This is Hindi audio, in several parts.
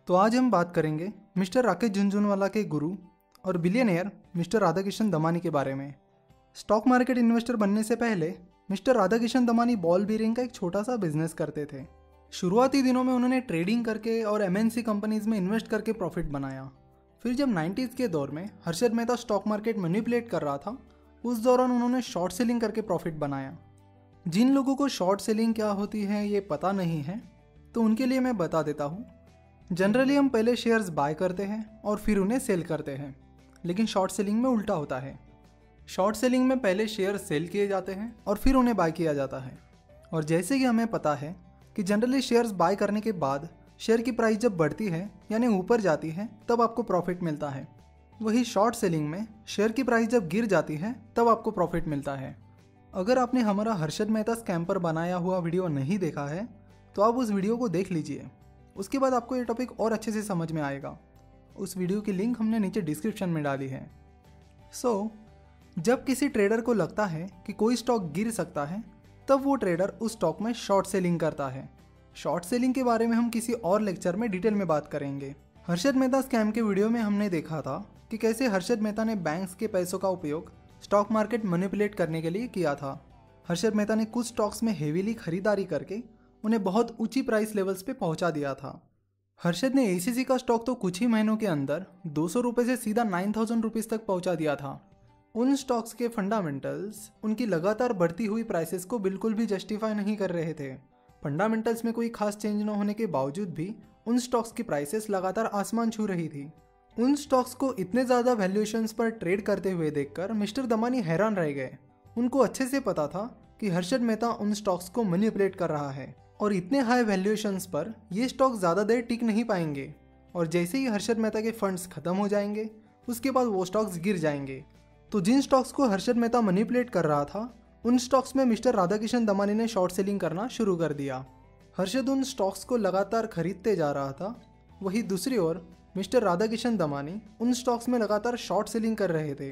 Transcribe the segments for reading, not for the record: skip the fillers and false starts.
तो आज हम बात करेंगे मिस्टर राकेश झुनझुनवाला के गुरु और बिलियनियर मिस्टर राधाकिशन दमानी के बारे में। स्टॉक मार्केट इन्वेस्टर बनने से पहले mister Radhakishan Damani ball bearing का एक छोटा सा बिजनेस करते थे। शुरुआती दिनों में उन्होंने ट्रेडिंग करके और एमएनसी कंपनीज में इन्वेस्ट करके प्रॉफिट बनाया। फिर जब 90s के दौर में Harshad Mehta stock market manipulate कर रहा था, उस दौरान उन्होंने शॉर्ट सेलिंग करके प्रॉफिट बनाया। जिन लोगों को शॉर्ट सेलिंग क्या होती है ये पता नहीं है, तो उनके लिए मैं बता देता हूँ। जनरली हम पहले शेयर्स बाय करते हैं और फिर उन्हें सेल करते हैं, लेकिन शॉर्ट सेलिंग में उल्टा होता है। शॉर्ट सेलिंग में पहले शेयर सेल किए जाते हैं और फिर उन्हें बाय किया जाता है। और जैसे कि हमें पता है कि जनरली शेयर्स बाय करने के बाद शेयर की प्राइस जब बढ़ती है यानी ऊपर जाती है तब आपको प्रॉफिट मिलता है। वही शॉर्ट सेलिंग में शेयर की प्राइस जब गिर जाती है तब आपको प्रॉफिट मिलता है। अगर आपने हमारा हर्षद मेहता स्कैम पर बनाया हुआ वीडियो नहीं देखा है तो आप उस वीडियो को देख लीजिए, उसके बाद आपको ये टॉपिक और अच्छे से समझ में आएगा। उस वीडियो की लिंक हमने नीचे डिस्क्रिप्शन में डाली है। जब किसी ट्रेडर को लगता है कि कोई स्टॉक गिर सकता है तब वो ट्रेडर उस स्टॉक में शॉर्ट सेलिंग करता है। शॉर्ट सेलिंग के बारे में हम किसी और लेक्चर में डिटेल में बात करेंगे। हर्षद मेहता स्कैम के वीडियो में हमने देखा था कि कैसे हर्षद मेहता ने बैंक्स के पैसों का उपयोग स्टॉक मार्केट मैनिपुलेट करने के लिए किया था। हर्षद मेहता ने कुछ स्टॉक्स में हेवीली खरीदारी करके उन्हें बहुत ऊंची प्राइस लेवल्स पे पहुंचा दिया था। हर्षद ने एसीसी का स्टॉक तो कुछ ही महीनों के अंदर 200 रुपये से सीधा 9000 रुपीज़ तक पहुंचा दिया था। उन स्टॉक्स के फंडामेंटल्स उनकी लगातार बढ़ती हुई प्राइसेस को बिल्कुल भी जस्टिफाई नहीं कर रहे थे। फंडामेंटल्स में कोई खास चेंज न होने के बावजूद भी उन स्टॉक्स की प्राइसेस लगातार आसमान छू रही थी। उन स्टॉक्स को इतने ज़्यादा वैल्यूएशंस पर ट्रेड करते हुए देखकर मिस्टर दमानी हैरान रह गए। उनको अच्छे से पता था कि हर्षद मेहता उन स्टॉक्स को मैनिपुलेट कर रहा है और इतने हाई वैल्यूएशंस पर ये स्टॉक ज़्यादा देर टिक नहीं पाएंगे और जैसे ही हर्षद मेहता के फंड्स खत्म हो जाएंगे उसके बाद वो स्टॉक्स गिर जाएंगे। तो जिन स्टॉक्स को हर्षद मेहता मैनिपुलेट कर रहा था उन स्टॉक्स में मिस्टर राधाकिशन दमानी ने शॉर्ट सेलिंग करना शुरू कर दिया। हर्षद उन स्टॉक्स को लगातार खरीदते जा रहा था, वही दूसरी ओर मिस्टर राधाकिशन दमानी उन स्टॉक्स में लगातार शॉर्ट सेलिंग कर रहे थे।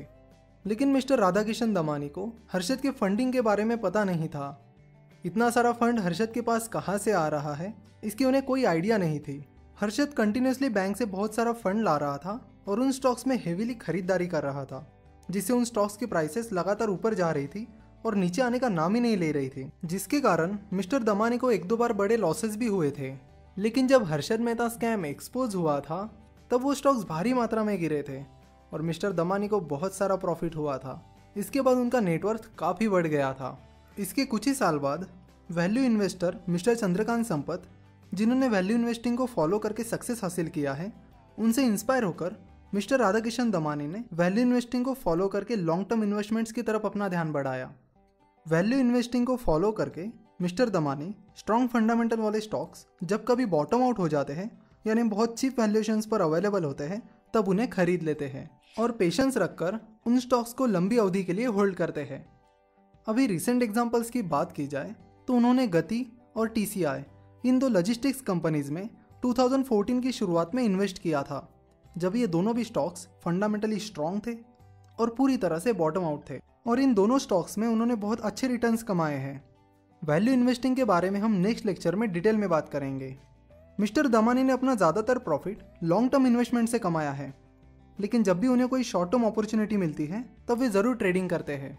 लेकिन मिस्टर राधाकिशन दमानी को हर्षद के फंडिंग के बारे में पता नहीं था। इतना सारा फंड हर्षद के पास कहाँ से आ रहा है इसकी उन्हें कोई आइडिया नहीं थी। हर्षद कंटिन्यूसली बैंक से बहुत सारा फंड ला रहा था और उन स्टॉक्स में हेवीली खरीदारी कर रहा था, जिससे उन स्टॉक्स की प्राइसेस लगातार ऊपर जा रही थी और नीचे आने का नाम ही नहीं ले रही थी, जिसके कारण मिस्टर दमानी को एक दो बार बड़े लॉसेस भी हुए थे। लेकिन जब हर्षद मेहता स्कैम एक्सपोज हुआ था तब वो स्टॉक्स भारी मात्रा में गिरे थे और मिस्टर दमानी को बहुत सारा प्रॉफिट हुआ था। इसके बाद उनका नेटवर्थ काफ़ी बढ़ गया था। इसके कुछ ही साल बाद value investor mister Chandrakant Sampat, जिन्होंने वैल्यू इन्वेस्टिंग को फॉलो करके सक्सेस हासिल किया है, उनसे इंस्पायर होकर मिस्टर राधाकिशन दमानी ने वैल्यू इन्वेस्टिंग को फॉलो करके लॉन्ग टर्म इन्वेस्टमेंट्स की तरफ अपना ध्यान बढ़ाया। वैल्यू इन्वेस्टिंग को फॉलो करके मिस्टर दमानी स्ट्रॉन्ग फंडामेंटल वाले स्टॉक्स जब कभी बॉटम आउट हो जाते हैं यानी बहुत चीप वैल्यूएशंस पर अवेलेबल होते हैं तब उन्हें खरीद लेते हैं और पेशेंस रखकर उन स्टॉक्स को लंबी अवधि के लिए होल्ड करते हैं। अभी रिसेंट एग्जांपल्स की बात की जाए तो उन्होंने गति और TCI इन दो लॉजिस्टिक्स कंपनीज में 2014 की शुरुआत में इन्वेस्ट किया था, जब ये दोनों भी स्टॉक्स फंडामेंटली स्ट्रॉन्ग थे और पूरी तरह से बॉटम आउट थे और इन दोनों स्टॉक्स में उन्होंने बहुत अच्छे रिटर्न्स कमाए हैं। वैल्यू इन्वेस्टिंग के बारे में हम नेक्स्ट लेक्चर में डिटेल में बात करेंगे। मिस्टर दमानी ने अपना ज़्यादातर प्रॉफिट लॉन्ग टर्म इन्वेस्टमेंट से कमाया है, लेकिन जब भी उन्हें कोई शॉर्ट टर्म अपॉर्चुनिटी मिलती है तब वे ज़रूर ट्रेडिंग करते हैं।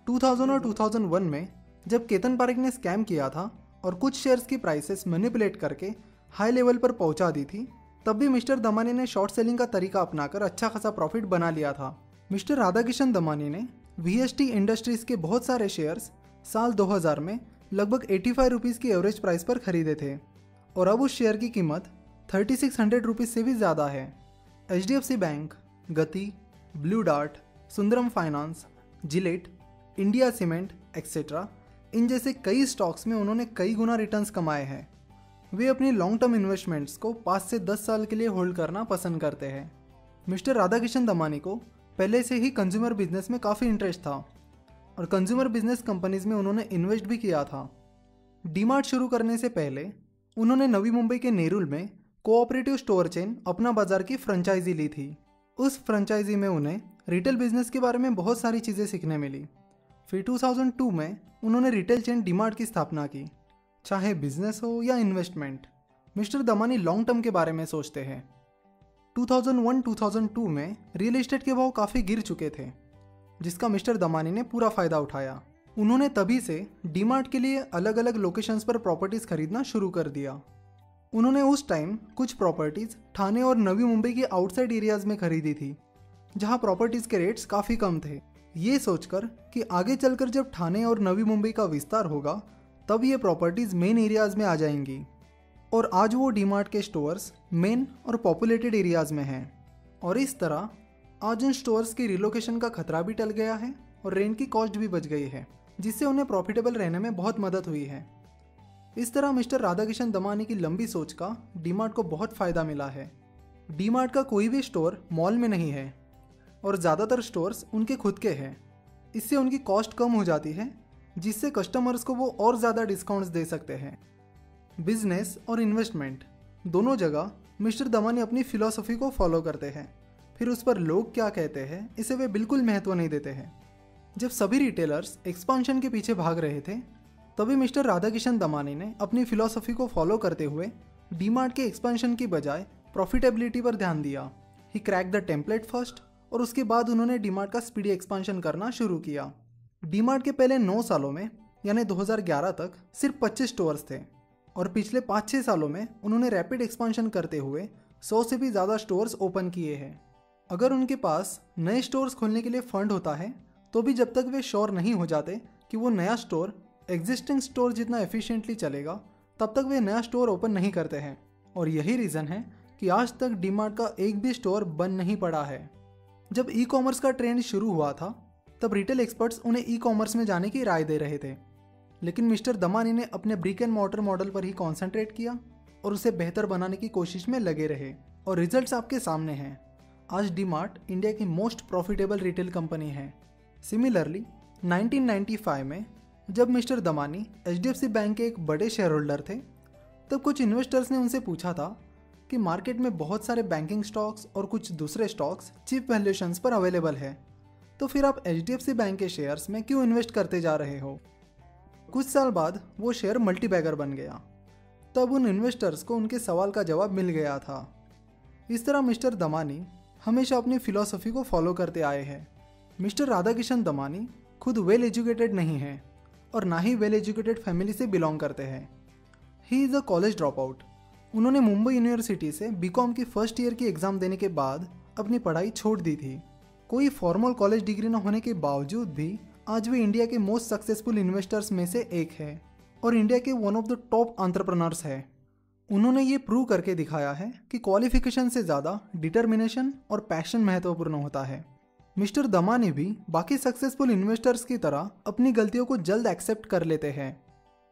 2000 और 2001 में जब केतन पारेख ने स्कैम किया था और कुछ शेयर्स की प्राइसेस मैनिपुलेट करके हाई लेवल पर पहुंचा दी थी, तब भी मिस्टर दमानी ने शॉर्ट सेलिंग का तरीका अपनाकर अच्छा खासा प्रॉफिट बना लिया था। मिस्टर राधाकिशन दमानी ने VST इंडस्ट्रीज के बहुत सारे शेयर्स साल 2000 में लगभग 85 रुपीज़ की एवरेज प्राइस पर खरीदे थे और अब उस शेयर की कीमत 3600 रुपीज़ से भी ज़्यादा है। HDFC bank, Gati, Blue Dart, Sundaram Finance, Gillette, India Cement etcetera इन जैसे कई स्टॉक्स में उन्होंने कई गुना रिटर्न्स कमाए हैं। वे अपनी लॉन्ग टर्म इन्वेस्टमेंट्स को 5 से 10 साल के लिए होल्ड करना पसंद करते हैं। मिस्टर राधाकिशन दमानी को पहले से ही कंज्यूमर बिजनेस में काफ़ी इंटरेस्ट था और कंज्यूमर बिजनेस कंपनीज में उन्होंने इन्वेस्ट भी किया था। डीमार्ट शुरू करने से पहले उन्होंने नवी मुंबई के नेरुल में कोऑपरेटिव स्टोर चेन अपना बाजार की फ्रेंचाइजी ली थी। उस फ्रेंचाइजी में उन्हें रिटेल बिजनेस के बारे में बहुत सारी चीज़ें सीखने मिली। फिर 2002 में उन्होंने रिटेल चेन डीमार्ट की स्थापना की। चाहे बिजनेस हो या investment, mister Damani long term के बारे में सोचते हैं। 2001-2002 में रियल एस्टेट के भाव काफ़ी गिर चुके थे, जिसका मिस्टर दमानी ने पूरा फ़ायदा उठाया। उन्होंने तभी से डीमार्ट के लिए अलग अलग लोकेशंस पर प्रॉपर्टीज़ खरीदना शुरू कर दिया। उन्होंने उस टाइम कुछ प्रॉपर्टीज़ ठाणे और नवी मुंबई के आउटसाइड एरियाज़ में खरीदी थी, जहां प्रॉपर्टीज़ के रेट्स काफ़ी कम थे। ये सोचकर कि आगे चलकर जब ठाणे और नवी मुंबई का विस्तार होगा तब ये प्रॉपर्टीज़ मेन एरियाज़ में आ जाएंगी। और आज वो डीमार्ट के स्टोर्स मेन और पॉपुलेटेड एरियाज़ में हैं। और इस तरह आज उन स्टोर्स की रिलोकेशन का खतरा भी टल गया है और रेंट की कॉस्ट भी बच गई है, जिससे उन्हें प्रॉफिटेबल रहने में बहुत मदद हुई है। इस तरह मिस्टर राधाकिशन दमानी की लंबी सोच का डीमार्ट को बहुत फ़ायदा मिला है। डीमार्ट का कोई भी स्टोर मॉल में नहीं है और ज़्यादातर स्टोर्स उनके खुद के हैं। इससे उनकी कॉस्ट कम हो जाती है, जिससे कस्टमर्स को वो और ज़्यादा डिस्काउंट्स दे सकते हैं। बिजनेस और इन्वेस्टमेंट दोनों जगह मिस्टर दमानी अपनी फ़िलॉसफी को फॉलो करते हैं। फिर उस पर लोग क्या कहते हैं इसे वे बिल्कुल महत्व नहीं देते हैं। जब सभी रिटेलर्स एक्सपांशन के पीछे भाग रहे थे, तभी मिस्टर राधाकिशन दमानी ने अपनी फ़िलॉसफी को फॉलो करते हुए डीमार्ट के एक्सपांशन की बजाय प्रॉफिटेबिलिटी पर ध्यान दिया। ही क्रैक द टेम्पलेट फर्स्ट, और उसके बाद उन्होंने डीमार्ट का स्पीडी एक्सपांशन करना शुरू किया। डीमार्ट के पहले 9 सालों में यानी 2011 तक सिर्फ 25 स्टोर्स थे और पिछले 5-6 सालों में उन्होंने रैपिड एक्सपांशन करते हुए 100 से भी ज़्यादा स्टोर्स ओपन किए हैं। अगर उनके पास नए स्टोर्स खोलने के लिए फंड होता है तो भी जब तक वे श्योर नहीं हो जाते कि वो नया स्टोर एग्जिस्टिंग स्टोर जितना एफिशिएंटली चलेगा, तब तक वे नया स्टोर ओपन नहीं करते हैं। और यही रीज़न है कि आज तक डीमार्ट का एक भी स्टोर बंद नहीं पड़ा है। जब ई कॉमर्स का ट्रेंड शुरू हुआ था तब रिटेल एक्सपर्ट्स उन्हें ई कॉमर्स में जाने की राय दे रहे थे, लेकिन मिस्टर दमानी ने अपने ब्रिक एंड मॉर्टर मॉडल पर ही कॉन्सेंट्रेट किया और उसे बेहतर बनाने की कोशिश में लगे रहे। और रिजल्ट्स आपके सामने हैं। आज डीमार्ट इंडिया की मोस्ट प्रॉफिटेबल रिटेल कंपनी है। सिमिलरली 1995 में जब मिस्टर दमानी HDFC बैंक के एक बड़े शेयर होल्डर थे, तब कुछ इन्वेस्टर्स ने उनसे पूछा था कि मार्केट में बहुत सारे बैंकिंग स्टॉक्स और कुछ दूसरे स्टॉक्स चीप वैल्यूएशंस पर अवेलेबल है, तो फिर आप HDFC बैंक के शेयर्स में क्यों इन्वेस्ट करते जा रहे हो। कुछ साल बाद वो शेयर मल्टीबैगर बन गया। तब उन इन्वेस्टर्स को उनके सवाल का जवाब मिल गया था। इस तरह मिस्टर दमानी हमेशा अपनी फिलॉसफी को फॉलो करते आए हैं। मिस्टर राधाकिशन दमानी खुद वेल एजुकेटेड नहीं है और ना ही वेल एजुकेटेड फैमिली से बिलोंग करते हैं। He is a college drop out. उन्होंने मुंबई यूनिवर्सिटी से बीकॉम की फर्स्ट ईयर की एग्ज़ाम देने के बाद अपनी पढ़ाई छोड़ दी थी। कोई फॉर्मल कॉलेज डिग्री न होने के बावजूद भी आज वे इंडिया के मोस्ट सक्सेसफुल इन्वेस्टर्स में से एक है और इंडिया के one of the top entrepreneurs है। उन्होंने ये प्रूव करके दिखाया है कि क्वालिफिकेशन से ज़्यादा डिटर्मिनेशन और पैशन महत्वपूर्ण होता है। मिस्टर दमानी भी बाकी सक्सेसफुल इन्वेस्टर्स की तरह अपनी गलतियों को जल्द एक्सेप्ट कर लेते हैं।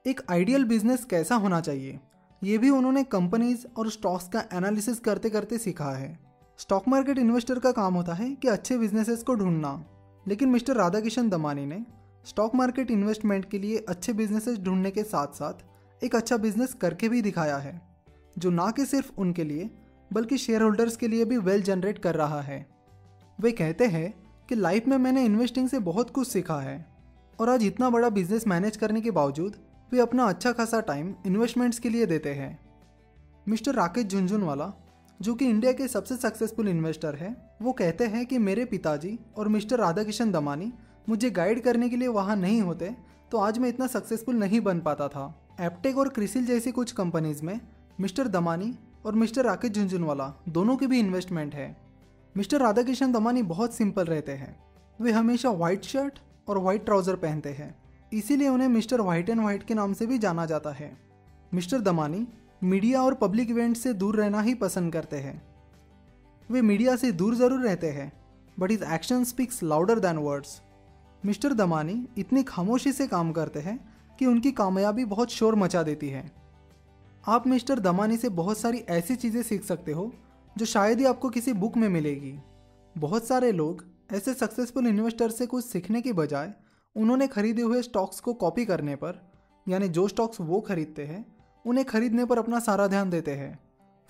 एक आइडियल बिजनेस कैसा होना चाहिए, ये भी उन्होंने कंपनीज और स्टॉक्स का एनालिसिस करते करते सीखा है। स्टॉक मार्केट इन्वेस्टर का काम होता है कि अच्छे बिजनेसेस को ढूंढना, लेकिन मिस्टर राधाकिशन दमानी ने स्टॉक मार्केट इन्वेस्टमेंट के लिए अच्छे बिजनेसेस ढूंढने के साथ साथ एक अच्छा बिजनेस करके भी दिखाया है, जो ना कि सिर्फ उनके लिए बल्कि शेयर होल्डर्स के लिए भी वेल जनरेट कर रहा है। वे कहते हैं कि लाइफ में मैंने इन्वेस्टिंग से बहुत कुछ सीखा है और आज इतना बड़ा बिजनेस मैनेज करने के बावजूद वे अपना अच्छा खासा टाइम इन्वेस्टमेंट्स के लिए देते हैं। मिस्टर राकेश झुनझुनवाला, जो कि इंडिया के सबसे सक्सेसफुल इन्वेस्टर है, वो कहते हैं कि मेरे पिताजी और मिस्टर राधाकिशन दमानी मुझे गाइड करने के लिए वहाँ नहीं होते तो आज मैं इतना सक्सेसफुल नहीं बन पाता था। एप्टेक और क्रिसिल जैसी कुछ कंपनीज में मिस्टर दमानी और मिस्टर राकेश झुनझुनवाला दोनों के भी इन्वेस्टमेंट है। मिस्टर राधाकिशन दमानी बहुत सिंपल रहते हैं। वे हमेशा वाइट शर्ट और वाइट ट्राउज़र पहनते हैं, इसीलिए उन्हें मिस्टर वाइट एंड वाइट के नाम से भी जाना जाता है। मिस्टर दमानी मीडिया और पब्लिक इवेंट से दूर रहना ही पसंद करते हैं। वे मीडिया से दूर ज़रूर रहते हैं, but his action speaks louder than words. Mister Damani इतनी खामोशी से काम करते हैं कि उनकी कामयाबी बहुत शोर मचा देती है। आप मिस्टर दमानी से बहुत सारी ऐसी चीज़ें सीख सकते हो जो शायद ही आपको किसी बुक में मिलेगी। बहुत सारे लोग ऐसे सक्सेसफुल इन्वेस्टर से कुछ सीखने के बजाय उन्होंने खरीदे हुए स्टॉक्स को कॉपी करने पर, यानी जो स्टॉक्स वो खरीदते हैं उन्हें खरीदने पर अपना सारा ध्यान देते हैं।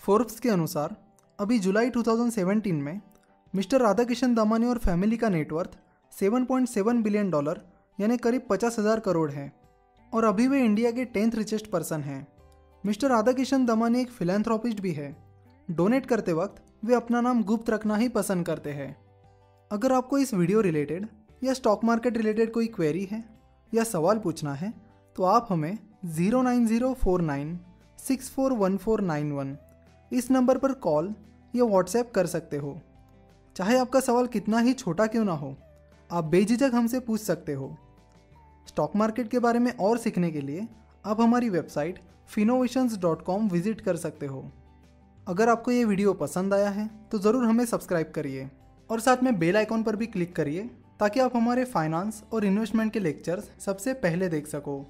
फोर्ब्स के अनुसार अभी जुलाई 2017 में मिस्टर राधाकिशन दमानी और फैमिली का नेटवर्थ $7.7 बिलियन यानी करीब 50,000 करोड़ है और अभी वे इंडिया के 10th रिचेस्ट पर्सन हैं। मिस्टर राधाकिशन दमानी एक फिलैंथ्रोपिस्ट भी है। डोनेट करते वक्त वे अपना नाम गुप्त रखना ही पसंद करते हैं। अगर आपको इस वीडियो रिलेटेड या स्टॉक मार्केट रिलेटेड कोई क्वेरी है या सवाल पूछना है तो आप हमें 09049641491 इस नंबर पर कॉल या व्हाट्सएप कर सकते हो। चाहे आपका सवाल कितना ही छोटा क्यों ना हो, आप बेझिझक हमसे पूछ सकते हो। स्टॉक मार्केट के बारे में और सीखने के लिए आप हमारी वेबसाइट finnovations.com विजिट कर सकते हो। अगर आपको ये वीडियो पसंद आया है तो ज़रूर हमें सब्सक्राइब करिए और साथ में बेल आइकॉन पर भी क्लिक करिए ताकि आप हमारे फाइनेंस और इन्वेस्टमेंट के लेक्चर्स सबसे पहले देख सको।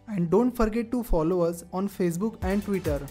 And don't forget to follow us on Facebook and Twitter.